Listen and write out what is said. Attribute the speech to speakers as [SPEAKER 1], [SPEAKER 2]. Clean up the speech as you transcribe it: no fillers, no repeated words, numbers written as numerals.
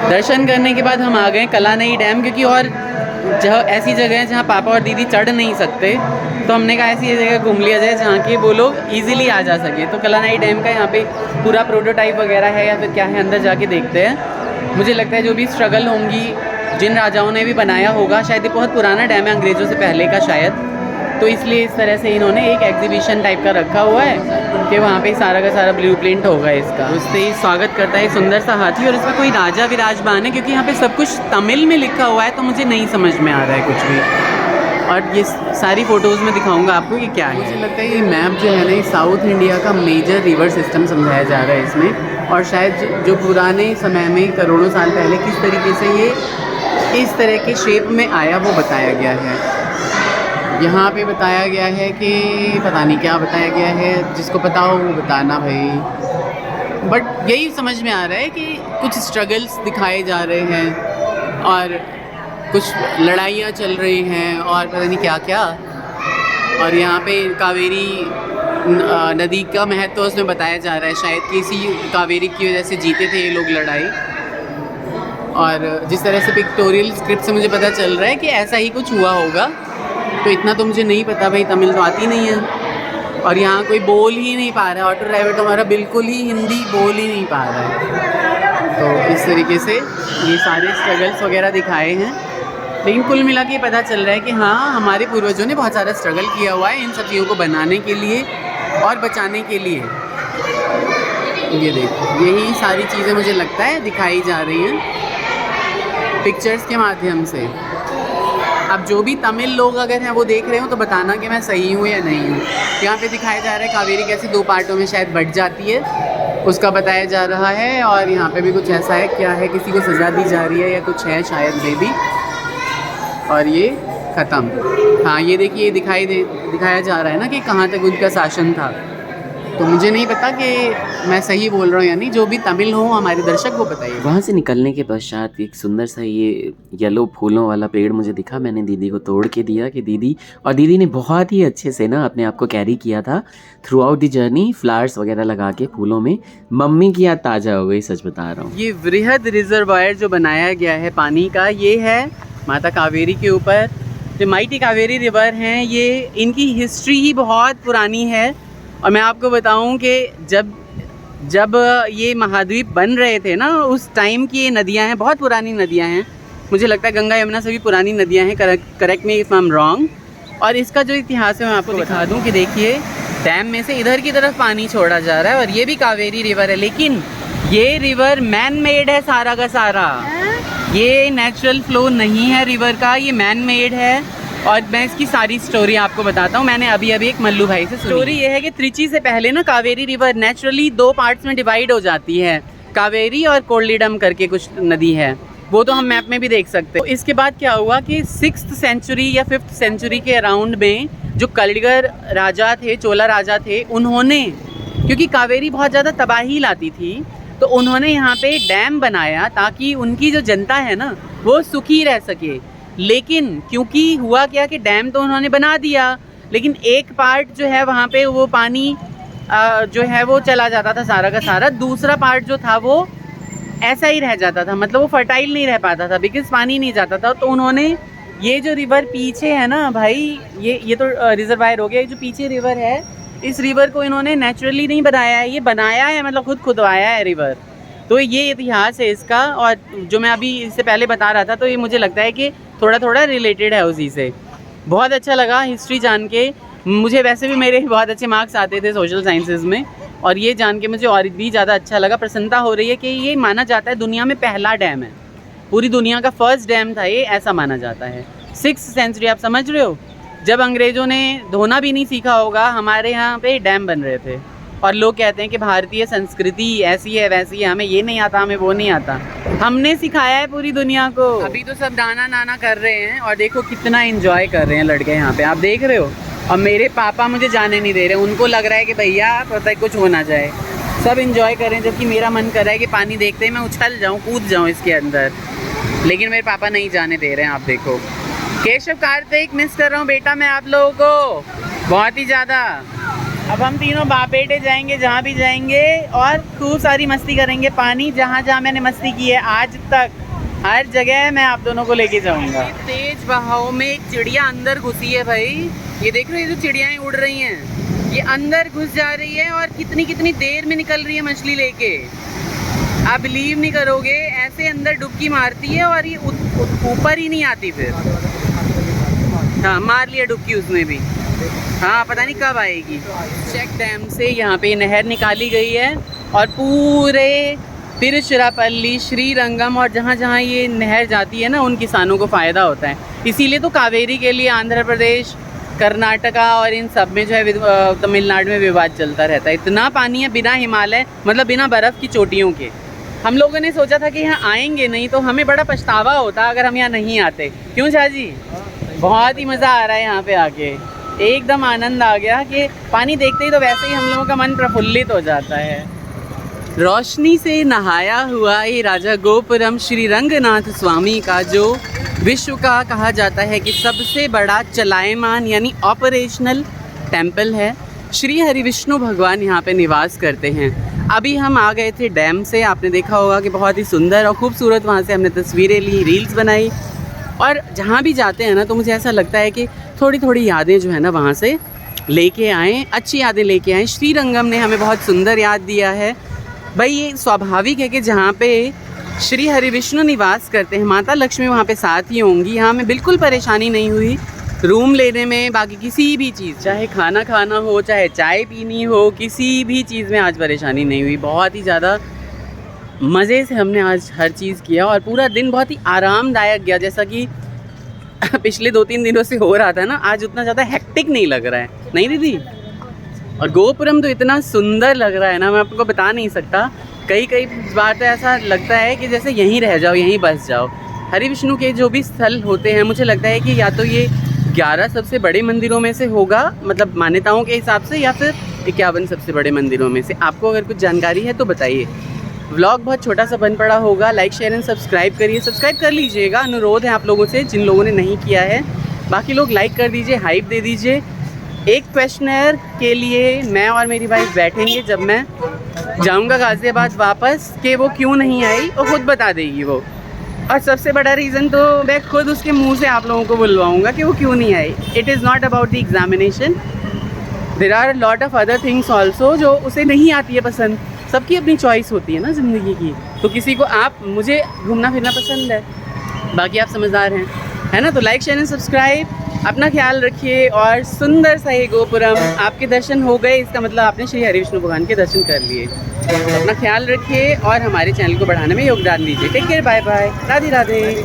[SPEAKER 1] दर्शन करने के बाद हम आ गए कलानई डैम, क्योंकि और जहाँ ऐसी जगह है जहाँ पापा और दीदी चढ़ नहीं सकते, तो हमने कहा ऐसी जगह घूम लिया जाए जहाँ के वो लोग ईजिली आ जा सके। तो कलानई डैम का यहाँ पे पूरा प्रोटोटाइप वगैरह है या फिर क्या है, अंदर जाके देखते हैं। मुझे लगता है जो भी स्ट्रगल होंगी, जिन राजाओं ने भी बनाया होगा, शायद ये बहुत पुराना डैम है, अंग्रेज़ों से पहले का शायद, तो इसलिए इस तरह से इन्होंने एक एग्जीबिशन टाइप का रखा हुआ है कि वहाँ पे सारा का सारा ब्लूप्रिंट होगा इसका। उससे ही स्वागत करता है सुंदर सा हाथी, और इसमें कोई राजा विराजमान है, क्योंकि यहाँ पे सब कुछ तमिल में लिखा हुआ है, तो मुझे नहीं समझ में आ रहा है कुछ भी। और ये सारी फ़ोटोज़ में दिखाऊंगा आपको कि क्या है। मुझे लगता है ये मैप जो है ना, ये साउथ इंडिया का मेजर रिवर सिस्टम समझाया जा रहा है इसमें, और शायद जो पुराने समय में करोड़ों साल पहले किस तरीके से ये इस तरह के शेप में आया वो बताया गया है। यहाँ पे बताया गया है कि पता नहीं क्या बताया गया है, जिसको पता हो वो बताना भाई। बट यही समझ में आ रहा है कि कुछ स्ट्रगल्स दिखाए जा रहे हैं और कुछ लड़ाइयाँ चल रही हैं और पता नहीं क्या क्या। और यहाँ पे कावेरी नदी का महत्व उसमें बताया जा रहा है, शायद कि इसी कावेरी की वजह से जीते थे ये लोग लड़ाई। और जिस तरह से पिक्टोरियल स्क्रिप्ट से मुझे पता चल रहा है कि ऐसा ही कुछ हुआ होगा, तो इतना तो मुझे नहीं पता भाई, तमिल तो आती नहीं है और यहाँ कोई बोल ही नहीं पा रहा है। ऑटो ड्राइवर तो हमारा बिल्कुल ही हिंदी बोल ही नहीं पा रहा है। तो इस तरीके से ये सारे स्ट्रगल्स वगैरह दिखाए हैं, लेकिन कुल मिला के पता चल रहा है कि हाँ, हमारे पूर्वजों ने बहुत सारा स्ट्रगल किया हुआ है इन सब चीज़ों को बनाने के लिए और बचाने के लिए। ये देखो, यही सारी चीज़ें मुझे लगता है दिखाई जा रही हैं पिक्चर्स के माध्यम से। अब जो भी तमिल लोग अगर हैं वो देख रहे हो तो बताना कि मैं सही हूँ या नहीं हूँ। यहाँ पे दिखाया जा रहा है कावेरी कैसे 2 पार्टों में शायद बट जाती है, उसका बताया जा रहा है। और यहाँ पे भी कुछ ऐसा है, क्या है, किसी को सज़ा दी जा रही है या कुछ है शायद मे भी। और ये ख़त्म। हाँ, ये देखिए दिखाया जा रहा है ना कि कहाँ तक उनका शासन था। तो मुझे नहीं पता कि मैं सही बोल रहा हूँ या नहीं, जो भी तमिल हो हमारे दर्शक वो बताइए।
[SPEAKER 2] वहाँ से निकलने के पश्चात एक सुंदर सा ये येलो फूलों वाला पेड़ मुझे दिखा। मैंने दीदी को तोड़ के दिया कि दीदी, और दीदी ने बहुत ही अच्छे से ना अपने आप को कैरी किया था through out the journey, flowers वगैरह लगा के फूलों में। मम्मी की याद ताज़ा हो गई, सच बता रहा हूँ।
[SPEAKER 1] ये वृहद रिजर्वायर जो बनाया गया है पानी का, ये है माता कावेरी के ऊपर। जो माइटी कावेरी रिवर हैं, ये इनकी हिस्ट्री ही बहुत पुरानी है। और मैं आपको बताऊं कि जब ये महाद्वीप बन रहे थे ना, उस टाइम की ये नदियां हैं, बहुत पुरानी नदियां हैं। मुझे लगता है गंगा यमुना से भी पुरानी नदियां हैं, correct me if I am wrong. और इसका जो इतिहास है मैं आपको दिखा दूं कि देखिए, डैम में से इधर की तरफ पानी छोड़ा जा रहा है और ये भी कावेरी रिवर है, लेकिन ये रिवर मैन मेड है सारा का सारा। ये नेचुरल फ्लो नहीं है रिवर का, ये मैन मेड है। और मैं इसकी सारी स्टोरी आपको बताता हूँ। मैंने अभी एक मल्लू भाई से स्टोरी ये है कि त्रिची से पहले ना कावेरी रिवर नेचुरली 2 पार्ट्स में डिवाइड हो जाती है। कावेरी और कोल्लीडम करके कुछ नदी है, वो तो हम मैप में भी देख सकते हैं। तो इसके बाद क्या हुआ कि 6th सेंचुरी या 5th सेंचुरी के अराउंड में जो कलिंगर राजा थे, चोला राजा थे, उन्होंने, क्योंकि कावेरी बहुत ज़्यादा तबाही लाती थी, तो उन्होंने यहाँ पे डैम बनाया ताकि उनकी जो जनता है ना वो सुखी रह सके। लेकिन क्योंकि हुआ क्या कि डैम तो उन्होंने बना दिया, लेकिन एक पार्ट जो है वहाँ पे वो पानी जो है वो चला जाता था सारा का सारा। दूसरा पार्ट जो था वो ऐसा ही रह जाता था, मतलब वो फर्टाइल नहीं रह पाता था बिकॉज पानी नहीं जाता था। तो उन्होंने ये जो रिवर पीछे है ना भाई, ये तो रिजर्वायर हो गया, जो पीछे रिवर है, इस रिवर को इन्होंने नेचुरली नहीं बनाया है, ये बनाया है, मतलब खुद खुदवाया है रिवर। तो ये इतिहास है इसका। और जो मैं अभी इससे पहले बता रहा था, तो ये मुझे लगता है कि थोड़ा थोड़ा रिलेटेड है उसी से। बहुत अच्छा लगा हिस्ट्री जान के। मुझे वैसे भी मेरे बहुत अच्छे मार्क्स आते थे सोशल साइंसेज में, और ये जान के मुझे और भी ज़्यादा अच्छा लगा। प्रसन्नता हो रही है कि ये माना जाता है दुनिया में पहला डैम है, पूरी दुनिया का फर्स्ट डैम था ये, ऐसा माना जाता है। 6th सेंचुरी, आप समझ रहे हो, जब अंग्रेज़ों ने धोना भी नहीं सीखा होगा, हमारे यहाँ पे डैम बन रहे थे। और लोग कहते हैं कि भारतीय संस्कृति ऐसी है वैसी है, हमें ये नहीं आता, हमें वो नहीं आता। हमने सिखाया है पूरी दुनिया को। अभी तो सब दाना नाना कर रहे हैं और देखो कितना एंजॉय कर रहे हैं लड़के यहाँ पे, आप देख रहे हो। और मेरे पापा मुझे जाने नहीं दे रहे, उनको लग रहा है कि भैया पता है कुछ हो ना जाए। सब एंजॉय कर रहे हैं, जबकि मेरा मन कर रहा है कि पानी देखते ही मैं उछल जाऊँ, कूद जाऊँ इसके अंदर, लेकिन मेरे पापा नहीं जाने दे रहे हैं। आप देखो, केशव कार्तिक मिस कर रहा हूँ बेटा मैं आप लोगों को बहुत ही ज़्यादा। अब हम तीनों बाप बेटे जाएंगे जहाँ भी जाएंगे और खूब सारी मस्ती करेंगे। पानी जहाँ जहाँ मैंने मस्ती की है आज तक, हर जगह मैं आप दोनों को लेके जाऊंगा। तेज बहाव में एक चिड़िया अंदर घुसी है भाई, ये देख रहे हो, ये जो चिड़ियाएं उड़ रही हैं ये अंदर घुस जा रही है और कितनी कितनी देर में निकल रही है मछली लेके। आप बिलीव नहीं करोगे, ऐसे अंदर डुबकी मारती है और ये ऊपर ही नहीं आती फिर। हाँ, मार लिया डुबकी उसने भी। हाँ, पता नहीं कब आएगी। चेक डैम से यहाँ पे नहर निकाली गई है और पूरे तिरुचिरापल्ली, श्रीरंगम और जहाँ जहाँ ये नहर जाती है ना, उन किसानों को फ़ायदा होता है। इसीलिए तो कावेरी के लिए आंध्र प्रदेश, कर्नाटका और इन सब में जो है तमिलनाडु में विवाद चलता रहता है। इतना पानी है बिना हिमालय, मतलब बिना बर्फ़ की चोटियों के। हम लोगों ने सोचा था कि यहाँ आएंगे नहीं तो हमें बड़ा पछतावा होता अगर हम यहाँ नहीं आते। क्यों शाहजी? बहुत ही मज़ा आ रहा है यहाँ पे आके, एकदम आनंद आ गया कि पानी देखते ही तो वैसे ही हम लोगों का मन प्रफुल्लित हो जाता है। रोशनी से नहाया हुआ ये राजा गोपुरम श्री रंगनाथ स्वामी का, जो विश्व का कहा जाता है कि सबसे बड़ा चलायमान यानी ऑपरेशनल टेंपल है। श्री हरि विष्णु भगवान यहाँ पे निवास करते हैं। अभी हम आ गए थे डैम से, आपने देखा होगा कि बहुत ही सुंदर और खूबसूरत वहाँ से हमने तस्वीरें ली, रील्स बनाई। और जहाँ भी जाते हैं ना तो मुझे ऐसा लगता है कि थोड़ी थोड़ी यादें जो है ना वहाँ से लेके आएँ, अच्छी यादें लेके आएँ। श्रीरंगम ने हमें बहुत सुंदर याद दिया है भाई। ये स्वाभाविक है कि जहाँ पे श्री हरि विष्णु निवास करते हैं, माता लक्ष्मी वहाँ पे साथ ही होंगी। यहाँ हमें बिल्कुल परेशानी नहीं हुई रूम लेने में, बाकी किसी भी चीज़, चाहे खाना खाना हो, चाहे चाय पीनी हो, किसी भी चीज़ में आज परेशानी नहीं हुई। बहुत ही ज़्यादा मज़े से हमने आज हर चीज़ किया और पूरा दिन बहुत ही आरामदायक गया। जैसा कि पिछले 2-3 दिनों से हो रहा था ना, आज उतना ज़्यादा हेक्टिक नहीं लग रहा है, नहीं दीदी? और गोपुरम तो इतना सुंदर लग रहा है ना, मैं आपको बता नहीं सकता। कई बार तो ऐसा लगता है कि जैसे यहीं रह जाओ, यहीं बस जाओ। हरि विष्णु के जो भी स्थल होते हैं, मुझे लगता है कि या तो ये 11 सबसे बड़े मंदिरों में से होगा, मतलब मान्यताओं के हिसाब से, या फिर 51 सबसे बड़े मंदिरों में से। आपको अगर कुछ जानकारी है तो बताइए। व्लॉग बहुत छोटा सा बन पड़ा होगा, लाइक शेयर एंड सब्सक्राइब करिए, सब्सक्राइब कर लीजिएगा। अनुरोध है आप लोगों से, जिन लोगों ने नहीं किया है। बाकी लोग लाइक कर दीजिए, हाइप दे दीजिए। एक क्वेश्चनर के लिए मैं और मेरी वाइफ बैठेंगे जब मैं जाऊंगा गाज़ियाबाद वापस, कि वो क्यों नहीं आई, वो खुद बता देगी वो। और सबसे बड़ा रीज़न तो मैं खुद उसके मुंह से आप लोगों को बुलवाऊंगा कि वो क्यों नहीं आई। It is not about the examination, there are lot of other things also जो उसे नहीं आती है पसंद। सबकी अपनी चॉइस होती है ना ज़िंदगी की। तो किसी को मुझे घूमना फिरना पसंद है, बाकी आप समझदार हैं, है ना? तो लाइक शेयर एंड सब्सक्राइब, अपना ख्याल रखिए। और सुंदर सा ये गोपुरम, आपके दर्शन हो गए, इसका मतलब आपने श्री हरि विष्णु भगवान के दर्शन कर लिए। तो अपना ख्याल रखिए और हमारे चैनल को बढ़ाने में योगदान दीजिए। Take care, bye bye, Radhe Radhe.